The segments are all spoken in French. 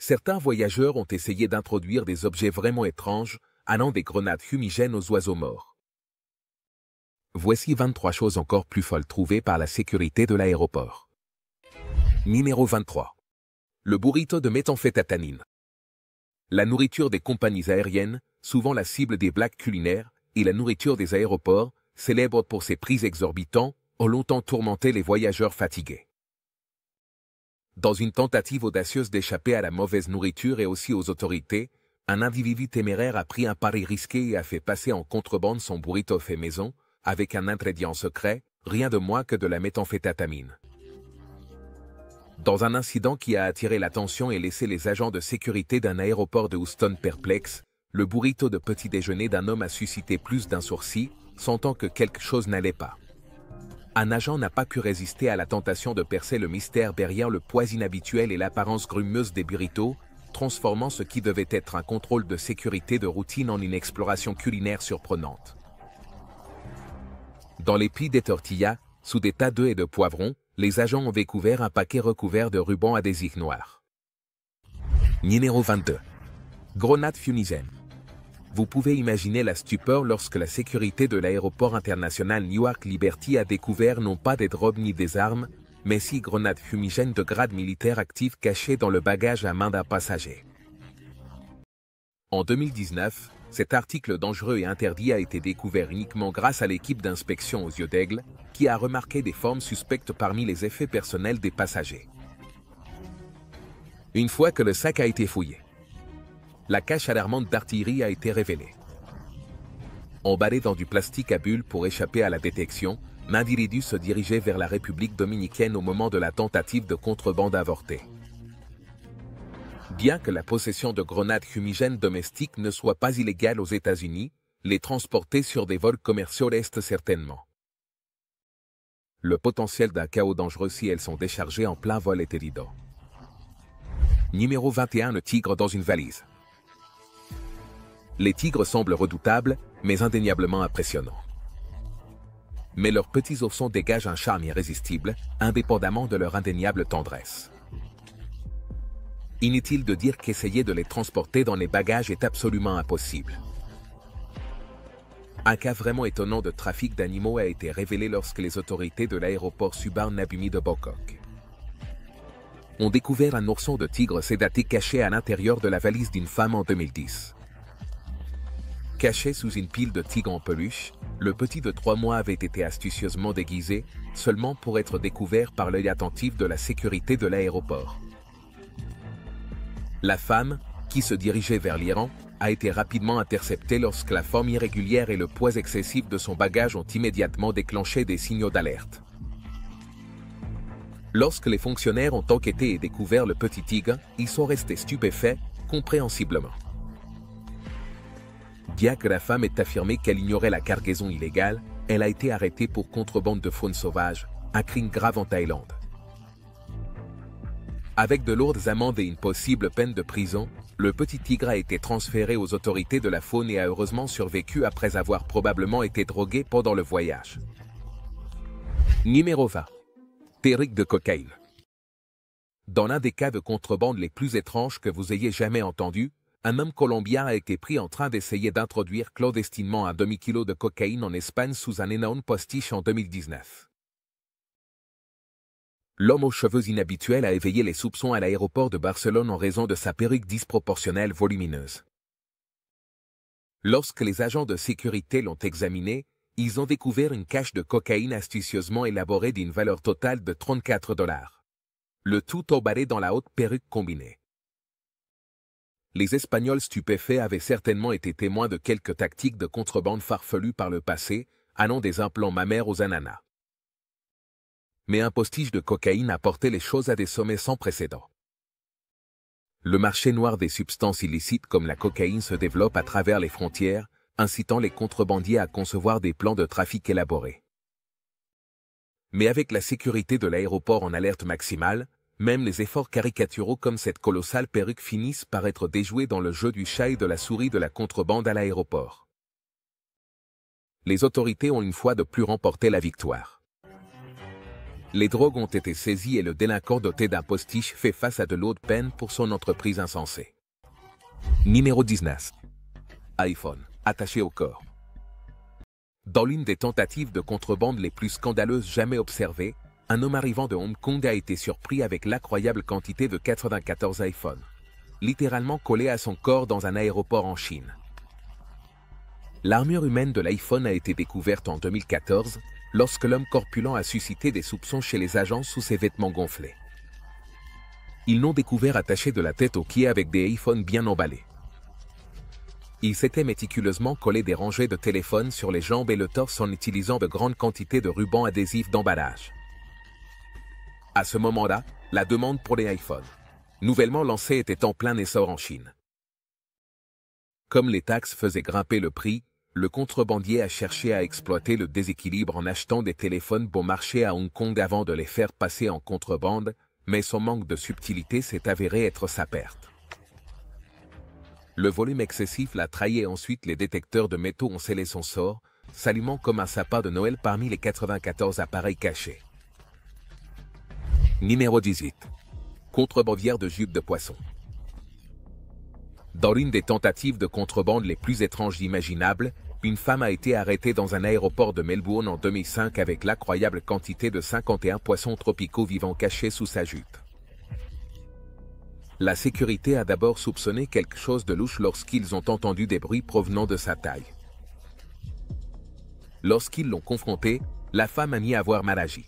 certains voyageurs ont essayé d'introduire des objets vraiment étranges, allant des grenades fumigènes aux oiseaux morts. Voici 23 choses encore plus folles trouvées par la sécurité de l'aéroport. Numéro 23. Le burrito de méthamphétamine. La nourriture des compagnies aériennes, souvent la cible des blagues culinaires, et la nourriture des aéroports, célèbres pour ses prix exorbitants, ont longtemps tourmenté les voyageurs fatigués. Dans une tentative audacieuse d'échapper à la mauvaise nourriture et aussi aux autorités, un individu téméraire a pris un pari risqué et a fait passer en contrebande son burrito fait maison, avec un ingrédient secret, rien de moins que de la méthamphétamine. Dans un incident qui a attiré l'attention et laissé les agents de sécurité d'un aéroport de Houston perplexes, le burrito de petit déjeuner d'un homme a suscité plus d'un sourcil, sentant que quelque chose n'allait pas. Un agent n'a pas pu résister à la tentation de percer le mystère derrière le poids inhabituel et l'apparence grumeuse des burritos, transformant ce qui devait être un contrôle de sécurité de routine en une exploration culinaire surprenante. Dans les plis des tortillas, sous des tas d'œufs et de poivrons, les agents ont découvert un paquet recouvert de rubans adhésifs noirs. Numéro 22. Grenade fumigène. Vous pouvez imaginer la stupeur lorsque la sécurité de l'aéroport international Newark Liberty a découvert non pas des drogues ni des armes, mais 6 grenades fumigènes de grade militaire actives cachées dans le bagage à main d'un passager. En 2019, cet article dangereux et interdit a été découvert uniquement grâce à l'équipe d'inspection aux yeux d'aigle, qui a remarqué des formes suspectes parmi les effets personnels des passagers. Une fois que le sac a été fouillé, la cache alarmante d'artillerie a été révélée. Emballé dans du plastique à bulles pour échapper à la détection, l'individu se dirigeait vers la République dominicaine au moment de la tentative de contrebande avortée. Bien que la possession de grenades fumigènes domestiques ne soit pas illégale aux États-Unis, les transporter sur des vols commerciaux l'est certainement. Le potentiel d'un chaos dangereux si elles sont déchargées en plein vol est évident. Numéro 21. Le tigre dans une valise. Les tigres semblent redoutables, mais indéniablement impressionnants. Mais leurs petits oursons dégagent un charme irrésistible, indépendamment de leur indéniable tendresse. Inutile de dire qu'essayer de les transporter dans les bagages est absolument impossible. Un cas vraiment étonnant de trafic d'animaux a été révélé lorsque les autorités de l'aéroport Subarnabhumi de Bangkok ont découvert un ourson de tigre sédaté caché à l'intérieur de la valise d'une femme en 2010. Caché sous une pile de tigres en peluche, le petit de 3 mois avait été astucieusement déguisé, seulement pour être découvert par l'œil attentif de la sécurité de l'aéroport. La femme, qui se dirigeait vers l'Iran, a été rapidement interceptée lorsque la forme irrégulière et le poids excessif de son bagage ont immédiatement déclenché des signaux d'alerte. Lorsque les fonctionnaires ont enquêté et découvert le petit tigre, ils sont restés stupéfaits, compréhensiblement. Bien que la femme ait affirmé qu'elle ignorait la cargaison illégale, elle a été arrêtée pour contrebande de faune sauvage, un crime grave en Thaïlande. Avec de lourdes amendes et une possible peine de prison, le petit tigre a été transféré aux autorités de la faune et a heureusement survécu après avoir probablement été drogué pendant le voyage. Numéro 20. Perruque de cocaïne. Dans l'un des cas de contrebande les plus étranges que vous ayez jamais entendus, un homme colombien a été pris en train d'essayer d'introduire clandestinement un demi-kilo de cocaïne en Espagne sous un énorme postiche en 2019. L'homme aux cheveux inhabituels a éveillé les soupçons à l'aéroport de Barcelone en raison de sa perruque disproportionnelle volumineuse. Lorsque les agents de sécurité l'ont examiné, ils ont découvert une cache de cocaïne astucieusement élaborée d'une valeur totale de $34. Le tout emballé dans la haute perruque combinée. Les Espagnols stupéfaits avaient certainement été témoins de quelques tactiques de contrebande farfelues par le passé, allant des implants mammaires aux ananas. Mais un postiche de cocaïne a porté les choses à des sommets sans précédent. Le marché noir des substances illicites comme la cocaïne se développe à travers les frontières, incitant les contrebandiers à concevoir des plans de trafic élaborés. Mais avec la sécurité de l'aéroport en alerte maximale, même les efforts caricaturaux comme cette colossale perruque finissent par être déjoués dans le jeu du chat et de la souris de la contrebande à l'aéroport. Les autorités ont une fois de plus remporté la victoire. Les drogues ont été saisies et le délinquant doté d'un postiche fait face à de lourdes peines pour son entreprise insensée. Numéro 19. iPhone, attaché au corps. Dans l'une des tentatives de contrebande les plus scandaleuses jamais observées, un homme arrivant de Hong Kong a été surpris avec l'incroyable quantité de 94 iPhones, littéralement collés à son corps dans un aéroport en Chine. L'armure humaine de l'iPhone a été découverte en 2014, lorsque l'homme corpulent a suscité des soupçons chez les agents sous ses vêtements gonflés. Ils l'ont découvert attaché de la tête aux pieds avec des iPhones bien emballés. Il s'était méticuleusement collé des rangées de téléphones sur les jambes et le torse en utilisant de grandes quantités de rubans adhésifs d'emballage. À ce moment-là, la demande pour les iPhones, nouvellement lancés, était en plein essor en Chine. Comme les taxes faisaient grimper le prix, le contrebandier a cherché à exploiter le déséquilibre en achetant des téléphones bon marché à Hong Kong avant de les faire passer en contrebande, mais son manque de subtilité s'est avéré être sa perte. Le volume excessif l'a trahi et ensuite les détecteurs de métaux ont scellé son sort, s'allumant comme un sapin de Noël parmi les 94 appareils cachés. Numéro 18. Contrebandière de jupes de poisson. Dans l'une des tentatives de contrebande les plus étranges imaginables, une femme a été arrêtée dans un aéroport de Melbourne en 2005 avec l'incroyable quantité de 51 poissons tropicaux vivants cachés sous sa jupe. La sécurité a d'abord soupçonné quelque chose de louche lorsqu'ils ont entendu des bruits provenant de sa taille. Lorsqu'ils l'ont confrontée, la femme a mis à voir mal agi.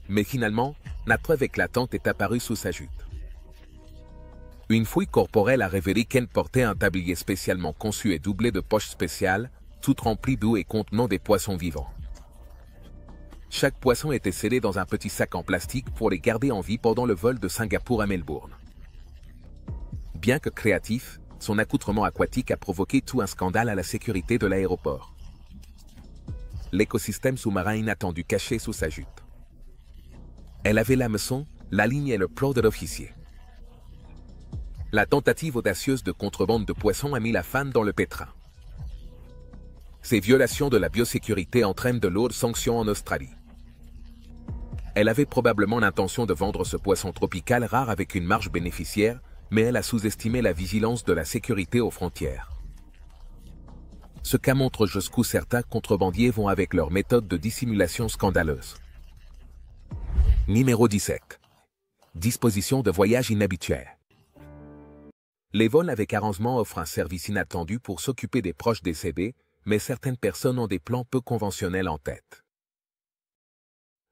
Mais finalement, la preuve éclatante est apparue sous sa jupe. Une fouille corporelle a révélé qu'elle portait un tablier spécialement conçu et doublé de poches spéciales, tout rempli d'eau et contenant des poissons vivants. Chaque poisson était scellé dans un petit sac en plastique pour les garder en vie pendant le vol de Singapour à Melbourne. Bien que créatif, son accoutrement aquatique a provoqué tout un scandale à la sécurité de l'aéroport. L'écosystème sous-marin inattendu caché sous sa jupe. Elle avait l'hameçon, la ligne et le plan de l'officier. La tentative audacieuse de contrebande de poissons a mis la femme dans le pétrin. Ces violations de la biosécurité entraînent de lourdes sanctions en Australie. Elle avait probablement l'intention de vendre ce poisson tropical rare avec une marge bénéficiaire, mais elle a sous-estimé la vigilance de la sécurité aux frontières. Ce cas montre jusqu'où certains contrebandiers vont avec leurs méthodes de dissimulation scandaleuses. Numéro 17. Disposition de voyage inhabituelle. Les vols avec arrangement offrent un service inattendu pour s'occuper des proches décédés, mais certaines personnes ont des plans peu conventionnels en tête.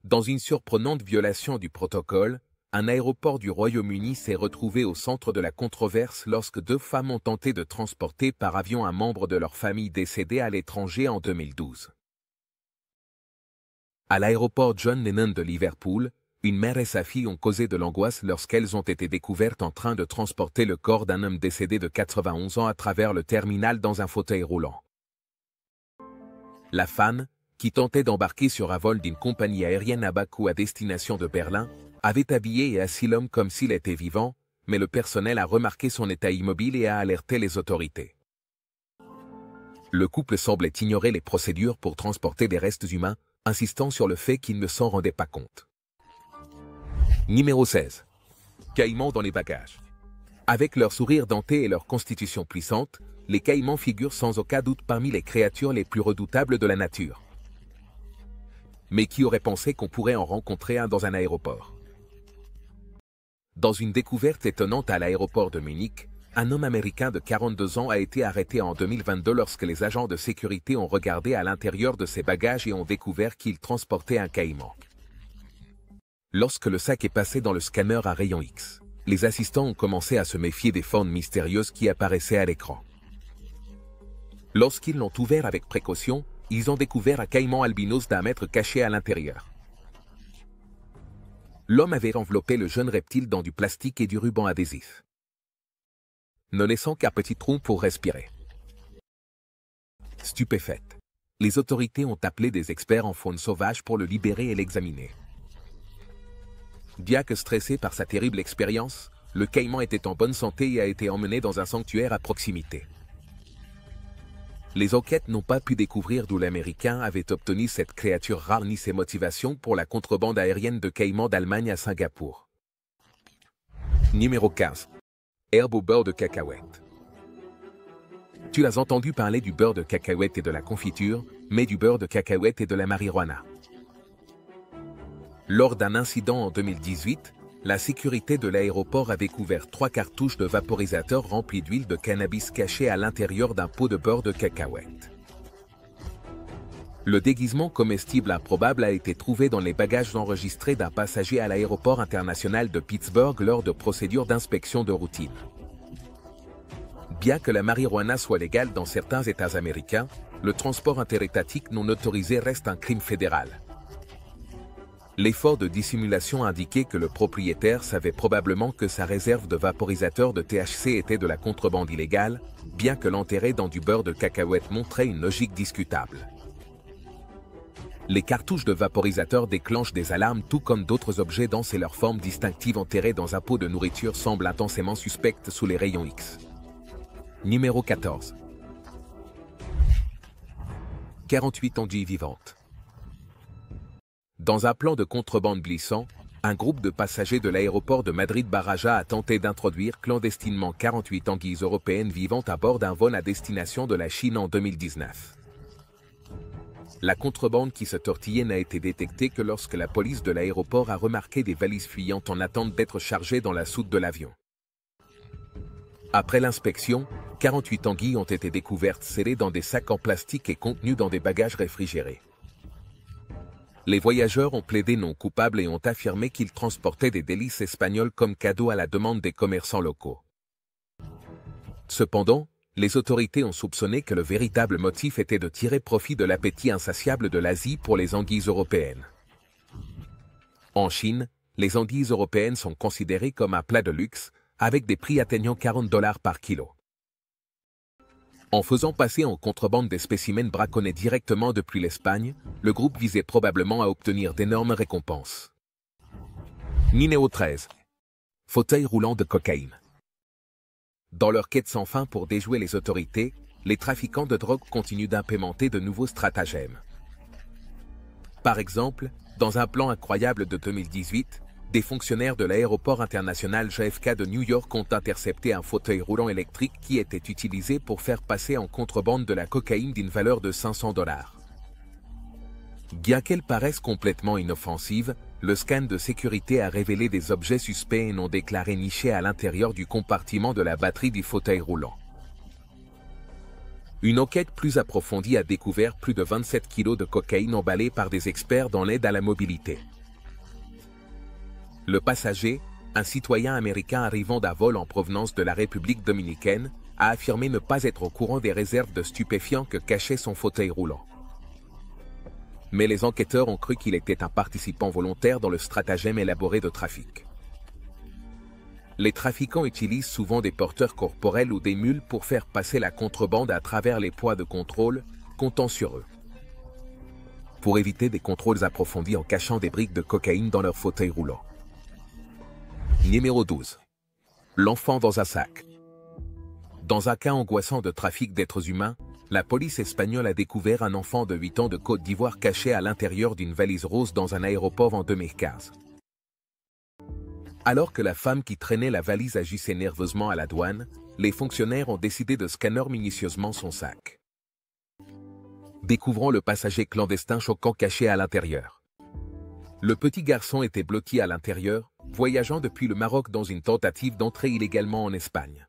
Dans une surprenante violation du protocole, un aéroport du Royaume-Uni s'est retrouvé au centre de la controverse lorsque deux femmes ont tenté de transporter par avion un membre de leur famille décédé à l'étranger en 2012. À l'aéroport John Lennon de Liverpool, une mère et sa fille ont causé de l'angoisse lorsqu'elles ont été découvertes en train de transporter le corps d'un homme décédé de 91 ans à travers le terminal dans un fauteuil roulant. La femme, qui tentait d'embarquer sur un vol d'une compagnie aérienne à Bakou à destination de Berlin, avait habillé et assis l'homme comme s'il était vivant, mais le personnel a remarqué son état immobile et a alerté les autorités. Le couple semblait ignorer les procédures pour transporter des restes humains, insistant sur le fait qu'il ne s'en rendait pas compte. Numéro 16. Caïmans dans les bagages. Avec leur sourire denté et leur constitution puissante, les caïmans figurent sans aucun doute parmi les créatures les plus redoutables de la nature. Mais qui aurait pensé qu'on pourrait en rencontrer un dans un aéroport? Dans une découverte étonnante à l'aéroport de Munich, un homme américain de 42 ans a été arrêté en 2022 lorsque les agents de sécurité ont regardé à l'intérieur de ses bagages et ont découvert qu'il transportait un caïman. Lorsque le sac est passé dans le scanner à rayon X, les assistants ont commencé à se méfier des formes mystérieuses qui apparaissaient à l'écran. Lorsqu'ils l'ont ouvert avec précaution, ils ont découvert un caïman albinos d'1 mètre caché à l'intérieur. L'homme avait enveloppé le jeune reptile dans du plastique et du ruban adhésif, ne laissant qu'un petit trou pour respirer. Stupéfaites, les autorités ont appelé des experts en faune sauvage pour le libérer et l'examiner. Bien que stressé par sa terrible expérience, le caïman était en bonne santé et a été emmené dans un sanctuaire à proximité. Les enquêtes n'ont pas pu découvrir d'où l'Américain avait obtenu cette créature rare ni ses motivations pour la contrebande aérienne de caïmans d'Allemagne à Singapour. Numéro 15. Herbe au beurre de cacahuète. Tu as entendu parler du beurre de cacahuète et de la confiture, mais du beurre de cacahuète et de la marijuana. Lors d'un incident en 2018, la sécurité de l'aéroport a découvert 3 cartouches de vaporisateur remplis d'huile de cannabis cachées à l'intérieur d'un pot de beurre de cacahuète. Le déguisement comestible improbable a été trouvé dans les bagages enregistrés d'un passager à l'aéroport international de Pittsburgh lors de procédures d'inspection de routine. Bien que la marijuana soit légale dans certains États américains, le transport interétatique non autorisé reste un crime fédéral. L'effort de dissimulation indiquait que le propriétaire savait probablement que sa réserve de vaporisateurs de THC était de la contrebande illégale, bien que l'enterrer dans du beurre de cacahuète montrait une logique discutable. Les cartouches de vaporisateurs déclenchent des alarmes tout comme d'autres objets denses et leur forme distinctive enterrée dans un pot de nourriture semble intensément suspecte sous les rayons X. Numéro 14. 48 anguilles vivantes. Dans un plan de contrebande glissant, un groupe de passagers de l'aéroport de Madrid-Barajas a tenté d'introduire clandestinement 48 anguilles européennes vivantes à bord d'un vol à destination de la Chine en 2019. La contrebande qui se tortillait n'a été détectée que lorsque la police de l'aéroport a remarqué des valises fuyantes en attente d'être chargées dans la soute de l'avion. Après l'inspection, 48 anguilles ont été découvertes scellées dans des sacs en plastique et contenues dans des bagages réfrigérés. Les voyageurs ont plaidé non coupables et ont affirmé qu'ils transportaient des délices espagnoles comme cadeau à la demande des commerçants locaux. Cependant, les autorités ont soupçonné que le véritable motif était de tirer profit de l'appétit insatiable de l'Asie pour les anguilles européennes. En Chine, les anguilles européennes sont considérées comme un plat de luxe, avec des prix atteignant $40 par kilo. En faisant passer en contrebande des spécimens braconnés directement depuis l'Espagne, le groupe visait probablement à obtenir d'énormes récompenses. Numéro 13. Fauteuil roulant de cocaïne. Dans leur quête sans fin pour déjouer les autorités, les trafiquants de drogue continuent d'implémenter de nouveaux stratagèmes. Par exemple, dans un plan incroyable de 2018, des fonctionnaires de l'aéroport international JFK de New York ont intercepté un fauteuil roulant électrique qui était utilisé pour faire passer en contrebande de la cocaïne d'une valeur de $500. Bien qu'elle paraisse complètement inoffensive, le scan de sécurité a révélé des objets suspects et non déclarés nichés à l'intérieur du compartiment de la batterie du fauteuil roulant. Une enquête plus approfondie a découvert plus de 27 kg de cocaïne emballée par des experts dans l'aide à la mobilité. Le passager, un citoyen américain arrivant d'un vol en provenance de la République dominicaine, a affirmé ne pas être au courant des réserves de stupéfiants que cachait son fauteuil roulant. Mais les enquêteurs ont cru qu'il était un participant volontaire dans le stratagème élaboré de trafic. Les trafiquants utilisent souvent des porteurs corporels ou des mules pour faire passer la contrebande à travers les poids de contrôle, comptant sur eux. Pour éviter des contrôles approfondis en cachant des briques de cocaïne dans leur fauteuil roulant. Numéro 12. L'enfant dans un sac. Dans un cas angoissant de trafic d'êtres humains, la police espagnole a découvert un enfant de 8 ans de Côte d'Ivoire caché à l'intérieur d'une valise rose dans un aéroport en 2015. Alors que la femme qui traînait la valise agissait nerveusement à la douane, les fonctionnaires ont décidé de scanner minutieusement son sac. Découvrant le passager clandestin choquant caché à l'intérieur. Le petit garçon était bloqué à l'intérieur, voyageant depuis le Maroc dans une tentative d'entrer illégalement en Espagne.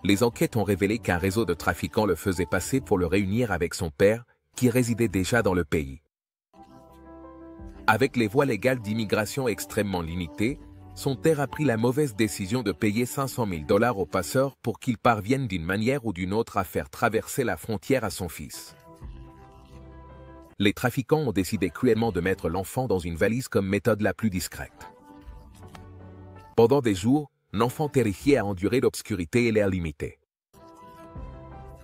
Les enquêtes ont révélé qu'un réseau de trafiquants le faisait passer pour le réunir avec son père, qui résidait déjà dans le pays. Avec les voies légales d'immigration extrêmement limitées, son père a pris la mauvaise décision de payer $500 000 aux passeurs pour qu'ils parviennent d'une manière ou d'une autre à faire traverser la frontière à son fils. Les trafiquants ont décidé cruellement de mettre l'enfant dans une valise comme méthode la plus discrète. Pendant des jours, l'enfant terrifié a enduré l'obscurité et l'air limité.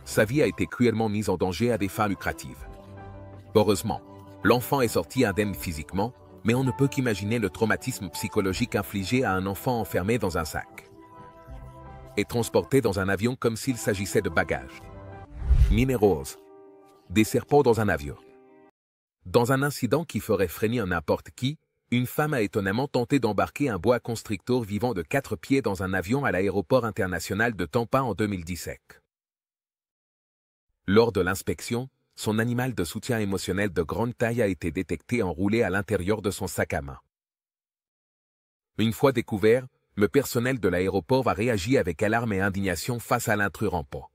Sa vie a été cruellement mise en danger à des fins lucratives. Heureusement, l'enfant est sorti indemne physiquement, mais on ne peut qu'imaginer le traumatisme psychologique infligé à un enfant enfermé dans un sac et transporté dans un avion comme s'il s'agissait de bagages. Numéro 11. Des serpents dans un avion. Dans un incident qui ferait frémir n'importe qui, une femme a étonnamment tenté d'embarquer un boa constrictor vivant de 4 pieds dans un avion à l'aéroport international de Tampa en 2017. Lors de l'inspection, son animal de soutien émotionnel de grande taille a été détecté enroulé à l'intérieur de son sac à main. Une fois découvert, le personnel de l'aéroport a réagi avec alarme et indignation face à l'intrus rampant.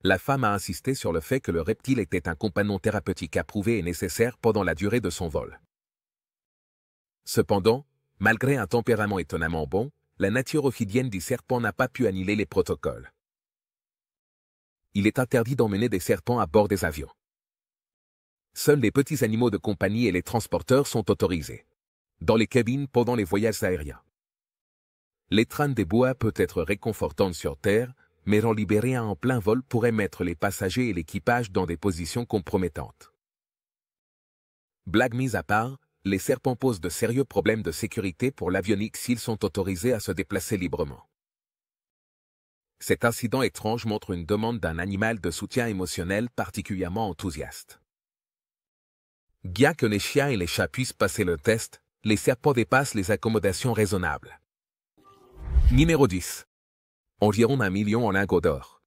La femme a insisté sur le fait que le reptile était un compagnon thérapeutique approuvé et nécessaire pendant la durée de son vol. Cependant, malgré un tempérament étonnamment bon, la nature ophidienne du serpent n'a pas pu annuler les protocoles. Il est interdit d'emmener des serpents à bord des avions. Seuls les petits animaux de compagnie et les transporteurs sont autorisés. Dans les cabines pendant les voyages aériens. L'étreinte des boas peut être réconfortante sur Terre, mais en libérer un en plein vol pourrait mettre les passagers et l'équipage dans des positions compromettantes. Blague mise à part, les serpents posent de sérieux problèmes de sécurité pour l'avionique s'ils sont autorisés à se déplacer librement. Cet incident étrange montre une demande d'un animal de soutien émotionnel particulièrement enthousiaste. Bien que les chiens et les chats puissent passer le test, les serpents dépassent les accommodations raisonnables. Numéro 10. Environ 1 million en lingots d'or.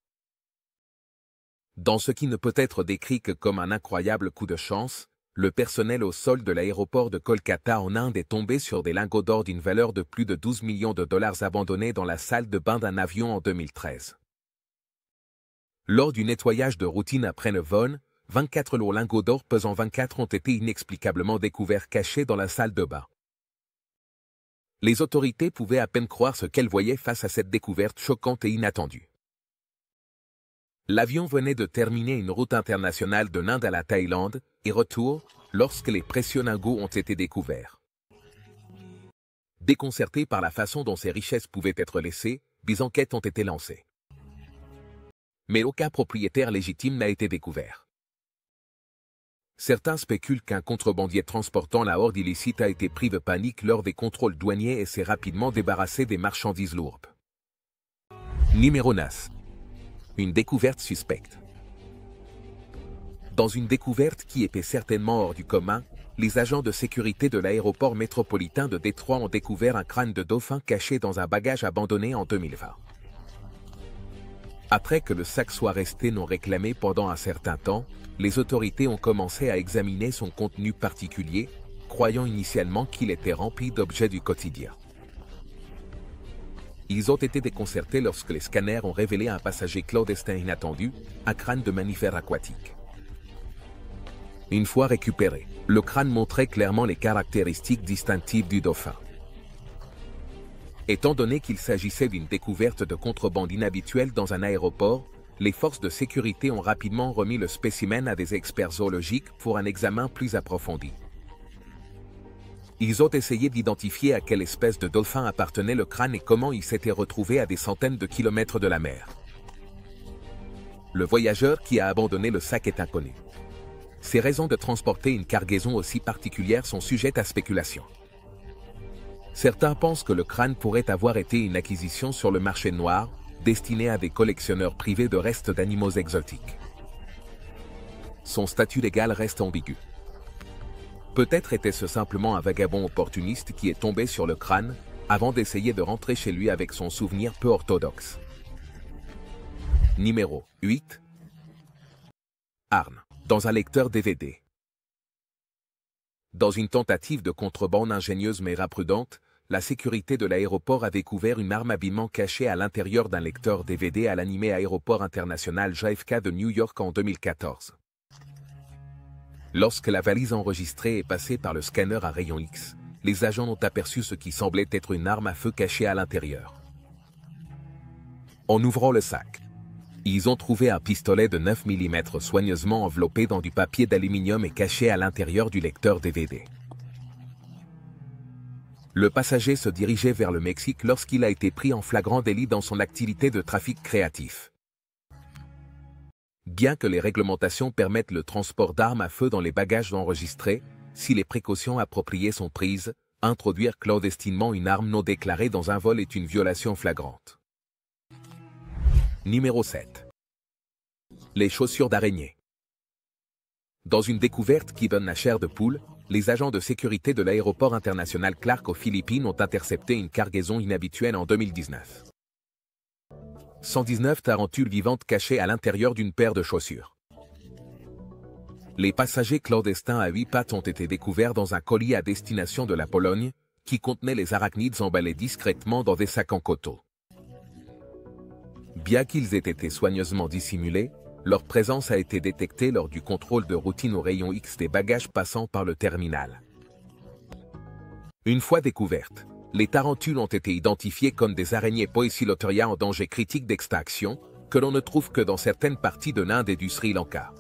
Dans ce qui ne peut être décrit que comme un incroyable coup de chance, le personnel au sol de l'aéroport de Kolkata en Inde est tombé sur des lingots d'or d'une valeur de plus de 12 millions de dollars abandonnés dans la salle de bain d'un avion en 2013. Lors du nettoyage de routine après le vol, 24 lourds lingots d'or pesant 24 ont été inexplicablement découverts cachés dans la salle de bain. Les autorités pouvaient à peine croire ce qu'elles voyaient face à cette découverte choquante et inattendue. L'avion venait de terminer une route internationale de l'Inde à la Thaïlande, et retour, lorsque les précieux lingots ont été découverts. Déconcertés par la façon dont ces richesses pouvaient être laissées, des enquêtes ont été lancées. Mais aucun propriétaire légitime n'a été découvert. Certains spéculent qu'un contrebandier transportant la horde illicite a été pris de panique lors des contrôles douaniers et s'est rapidement débarrassé des marchandises lourdes. Numéro 9. Une découverte suspecte. Dans une découverte qui était certainement hors du commun, les agents de sécurité de l'aéroport métropolitain de Détroit ont découvert un crâne de dauphin caché dans un bagage abandonné en 2020. Après que le sac soit resté non réclamé pendant un certain temps, les autorités ont commencé à examiner son contenu particulier, croyant initialement qu'il était rempli d'objets du quotidien. Ils ont été déconcertés lorsque les scanners ont révélé un passager clandestin inattendu, un crâne de mammifère aquatique. Une fois récupéré, le crâne montrait clairement les caractéristiques distinctives du dauphin. Étant donné qu'il s'agissait d'une découverte de contrebande inhabituelle dans un aéroport, les forces de sécurité ont rapidement remis le spécimen à des experts zoologiques pour un examen plus approfondi. Ils ont essayé d'identifier à quelle espèce de dauphin appartenait le crâne et comment il s'était retrouvé à des centaines de kilomètres de la mer. Le voyageur qui a abandonné le sac est inconnu. Ses raisons de transporter une cargaison aussi particulière sont sujettes à spéculation. Certains pensent que le crâne pourrait avoir été une acquisition sur le marché noir, destiné à des collectionneurs privés de restes d'animaux exotiques. Son statut légal reste ambigu. Peut-être était-ce simplement un vagabond opportuniste qui est tombé sur le crâne avant d'essayer de rentrer chez lui avec son souvenir peu orthodoxe. Numéro 8. Arme dans un lecteur DVD. Dans une tentative de contrebande ingénieuse mais imprudente, la sécurité de l'aéroport a découvert une arme habilement cachée à l'intérieur d'un lecteur DVD à l'animé aéroport international JFK de New York en 2014. Lorsque la valise enregistrée est passée par le scanner à rayon X, les agents ont aperçu ce qui semblait être une arme à feu cachée à l'intérieur. En ouvrant le sac, ils ont trouvé un pistolet de 9 mm soigneusement enveloppé dans du papier d'aluminium et caché à l'intérieur du lecteur DVD. Le passager se dirigeait vers le Mexique lorsqu'il a été pris en flagrant délit dans son activité de trafic créatif. Bien que les réglementations permettent le transport d'armes à feu dans les bagages enregistrés, si les précautions appropriées sont prises, introduire clandestinement une arme non déclarée dans un vol est une violation flagrante. Numéro 7. Les chaussures d'araignée. Dans une découverte qui donne la chair de poule, les agents de sécurité de l'aéroport international Clark aux Philippines ont intercepté une cargaison inhabituelle en 2019. 119 tarentules vivantes cachées à l'intérieur d'une paire de chaussures. Les passagers clandestins à 8 pattes ont été découverts dans un colis à destination de la Pologne, qui contenait les arachnides emballés discrètement dans des sacs en coton. Bien qu'ils aient été soigneusement dissimulés, leur présence a été détectée lors du contrôle de routine au rayon X des bagages passant par le terminal. Une fois découvertes, les tarentules ont été identifiées comme des araignées Poecilotheria en danger critique d'extinction, que l'on ne trouve que dans certaines parties de l'Inde et du Sri Lanka.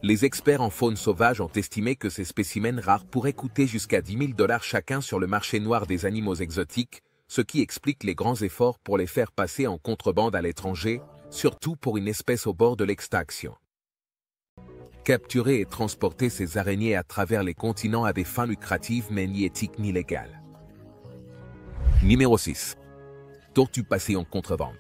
Les experts en faune sauvage ont estimé que ces spécimens rares pourraient coûter jusqu'à 10 000 $ chacun sur le marché noir des animaux exotiques, ce qui explique les grands efforts pour les faire passer en contrebande à l'étranger, surtout pour une espèce au bord de l'extinction. Capturer et transporter ces araignées à travers les continents à des fins lucratives mais ni éthiques ni légales. Numéro 6. Tortue passée en contrebande.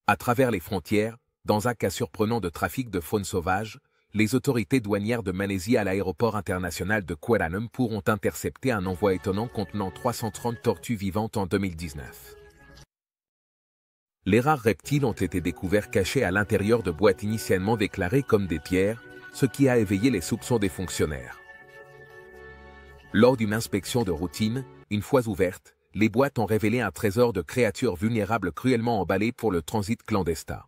À travers les frontières, dans un cas surprenant de trafic de faune sauvage, les autorités douanières de Malaisie à l'aéroport international de Kuala Lumpur ont intercepté un envoi étonnant contenant 330 tortues vivantes en 2019. Les rares reptiles ont été découverts cachés à l'intérieur de boîtes initialement déclarées comme des pierres, ce qui a éveillé les soupçons des fonctionnaires. Lors d'une inspection de routine, une fois ouvertes, les boîtes ont révélé un trésor de créatures vulnérables cruellement emballées pour le transit clandestin.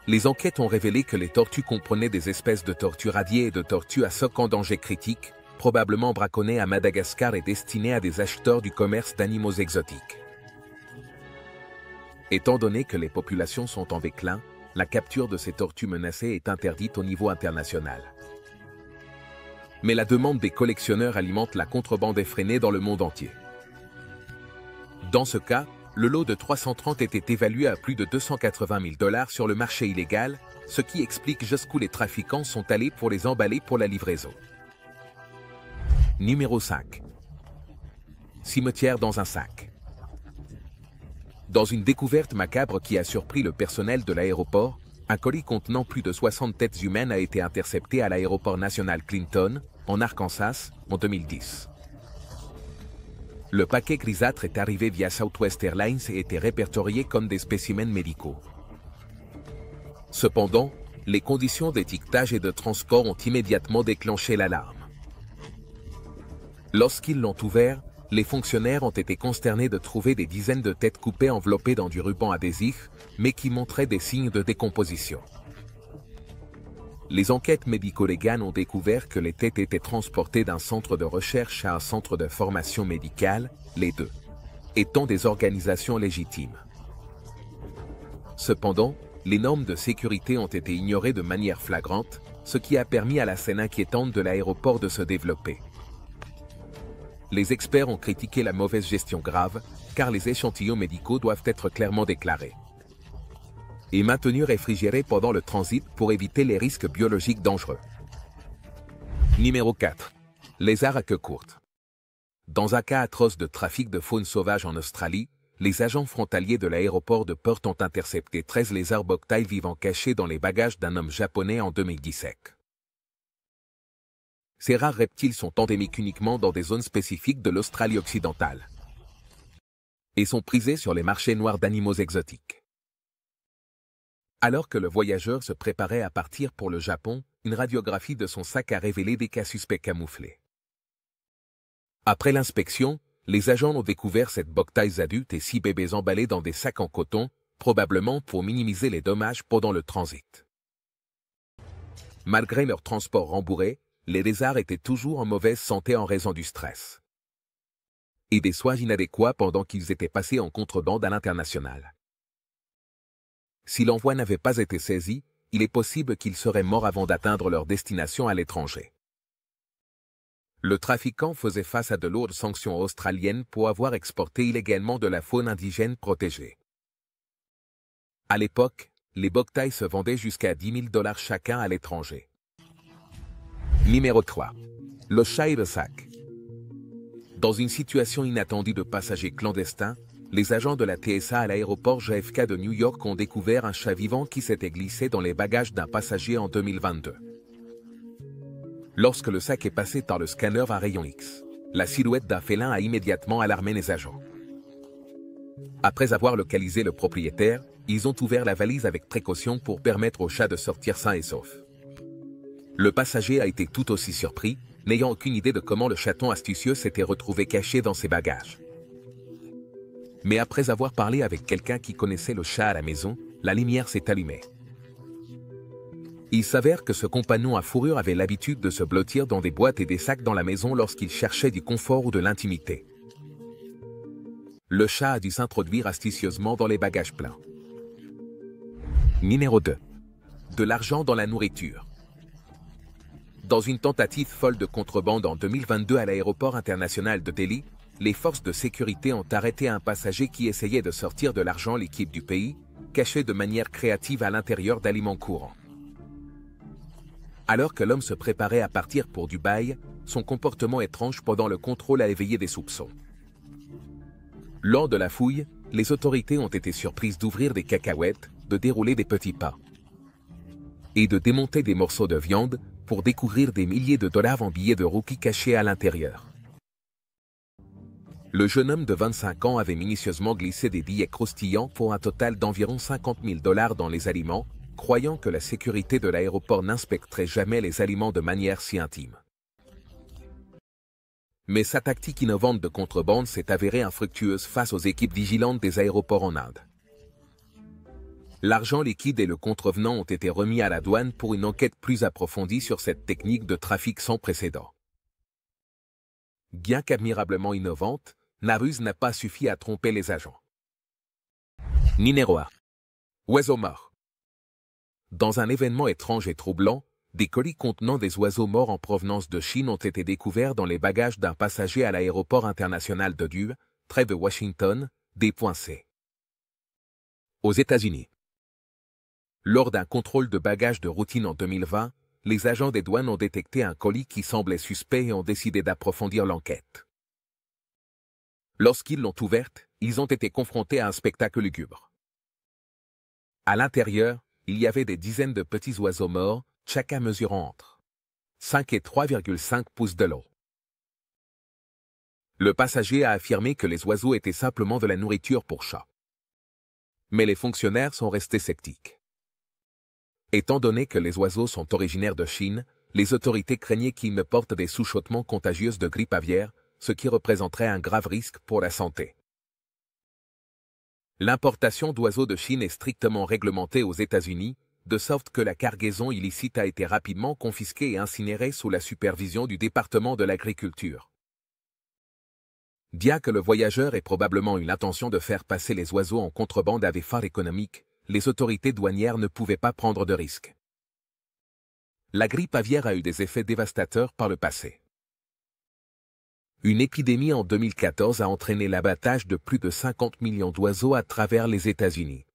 Les enquêtes ont révélé que les tortues comprenaient des espèces de tortues radiées et de tortues à soc en danger critique, probablement braconnées à Madagascar et destinées à des acheteurs du commerce d'animaux exotiques. Étant donné que les populations sont en déclin, la capture de ces tortues menacées est interdite au niveau international. Mais la demande des collectionneurs alimente la contrebande effrénée dans le monde entier. Dans ce cas, le lot de 330 était évalué à plus de 280 000 $ sur le marché illégal, ce qui explique jusqu'où les trafiquants sont allés pour les emballer pour la livraison. Numéro 5. Cimetière dans un sac. Dans une découverte macabre qui a surpris le personnel de l'aéroport, un colis contenant plus de 60 têtes humaines a été intercepté à l'aéroport national Clinton, en Arkansas, en 2010. Le paquet grisâtre est arrivé via Southwest Airlines et était répertorié comme des spécimens médicaux. Cependant, les conditions d'étiquetage et de transport ont immédiatement déclenché l'alarme. Lorsqu'ils l'ont ouvert, les fonctionnaires ont été consternés de trouver des dizaines de têtes coupées enveloppées dans du ruban adhésif, mais qui montraient des signes de décomposition. Les enquêtes médico-légales ont découvert que les têtes étaient transportées d'un centre de recherche à un centre de formation médicale, les deux étant des organisations légitimes. Cependant, les normes de sécurité ont été ignorées de manière flagrante, ce qui a permis à la scène inquiétante de l'aéroport de se développer. Les experts ont critiqué la mauvaise gestion grave, car les échantillons médicaux doivent être clairement déclarés et maintenus réfrigérés pendant le transit pour éviter les risques biologiques dangereux. Numéro 4. Lézards à queue courte. Dans un cas atroce de trafic de faune sauvage en Australie, les agents frontaliers de l'aéroport de Perth ont intercepté 13 lézards bobtails vivants cachés dans les bagages d'un homme japonais en 2017. Ces rares reptiles sont endémiques uniquement dans des zones spécifiques de l'Australie occidentale et sont prisés sur les marchés noirs d'animaux exotiques. Alors que le voyageur se préparait à partir pour le Japon, une radiographie de son sac a révélé des cas suspects camouflés. Après l'inspection, les agents ont découvert 7 bobtails adultes et 6 bébés emballés dans des sacs en coton, probablement pour minimiser les dommages pendant le transit. Malgré leur transport rembourré, les lézards étaient toujours en mauvaise santé en raison du stress et des soins inadéquats pendant qu'ils étaient passés en contrebande à l'international. Si l'envoi n'avait pas été saisi, il est possible qu'ils seraient morts avant d'atteindre leur destination à l'étranger. Le trafiquant faisait face à de lourdes sanctions australiennes pour avoir exporté illégalement de la faune indigène protégée. À l'époque, les bobtails se vendaient jusqu'à 10 000 $ chacun à l'étranger. Numéro 3. Le chat et le sac. Dans une situation inattendue de passagers clandestins, les agents de la TSA à l'aéroport JFK de New York ont découvert un chat vivant qui s'était glissé dans les bagages d'un passager en 2022. Lorsque le sac est passé par le scanner à rayon X, la silhouette d'un félin a immédiatement alarmé les agents. Après avoir localisé le propriétaire, ils ont ouvert la valise avec précaution pour permettre au chat de sortir sain et sauf. Le passager a été tout aussi surpris, n'ayant aucune idée de comment le chaton astucieux s'était retrouvé caché dans ses bagages. Mais après avoir parlé avec quelqu'un qui connaissait le chat à la maison, la lumière s'est allumée. Il s'avère que ce compagnon à fourrure avait l'habitude de se blottir dans des boîtes et des sacs dans la maison lorsqu'il cherchait du confort ou de l'intimité. Le chat a dû s'introduire astucieusement dans les bagages pleins. Numéro 2. De l'argent dans la nourriture. Dans une tentative folle de contrebande en 2022 à l'aéroport international de Delhi, les forces de sécurité ont arrêté un passager qui essayait de sortir de l'argent liquide du pays, caché de manière créative à l'intérieur d'aliments courants. Alors que l'homme se préparait à partir pour Dubaï, son comportement étrange pendant le contrôle a éveillé des soupçons. Lors de la fouille, les autorités ont été surprises d'ouvrir des cacahuètes, de dérouler des petits pains et de démonter des morceaux de viande pour découvrir des milliers de dollars en billets de rupee cachés à l'intérieur. Le jeune homme de 25 ans avait minutieusement glissé des billets croustillants pour un total d'environ 50 000 $ dans les aliments, croyant que la sécurité de l'aéroport n'inspecterait jamais les aliments de manière si intime. Mais sa tactique innovante de contrebande s'est avérée infructueuse face aux équipes vigilantes des aéroports en Inde. L'argent liquide et le contrevenant ont été remis à la douane pour une enquête plus approfondie sur cette technique de trafic sans précédent. Bien qu'admirablement innovante, la ruse n'a pas suffi à tromper les agents. Numéro 1. Oiseaux morts. Dans un événement étrange et troublant, des colis contenant des oiseaux morts en provenance de Chine ont été découverts dans les bagages d'un passager à l'aéroport international de Due, près de Washington, D.C. Aux États-Unis. Lors d'un contrôle de bagages de routine en 2020, les agents des douanes ont détecté un colis qui semblait suspect et ont décidé d'approfondir l'enquête. Lorsqu'ils l'ont ouverte, ils ont été confrontés à un spectacle lugubre. À l'intérieur, il y avait des dizaines de petits oiseaux morts, chacun mesurant entre 5 et 3,5 pouces de long. Le passager a affirmé que les oiseaux étaient simplement de la nourriture pour chats. Mais les fonctionnaires sont restés sceptiques. Étant donné que les oiseaux sont originaires de Chine, les autorités craignaient qu'ils ne portent des souchottements contagieuses de grippe aviaire, ce qui représenterait un grave risque pour la santé. L'importation d'oiseaux de Chine est strictement réglementée aux États-Unis, de sorte que la cargaison illicite a été rapidement confisquée et incinérée sous la supervision du département de l'agriculture. Bien que le voyageur ait probablement eu l'intention de faire passer les oiseaux en contrebande à des fins économiques, les autorités douanières ne pouvaient pas prendre de risques. La grippe aviaire a eu des effets dévastateurs par le passé. Une épidémie en 2014 a entraîné l'abattage de plus de 50 millions d'oiseaux à travers les États-Unis.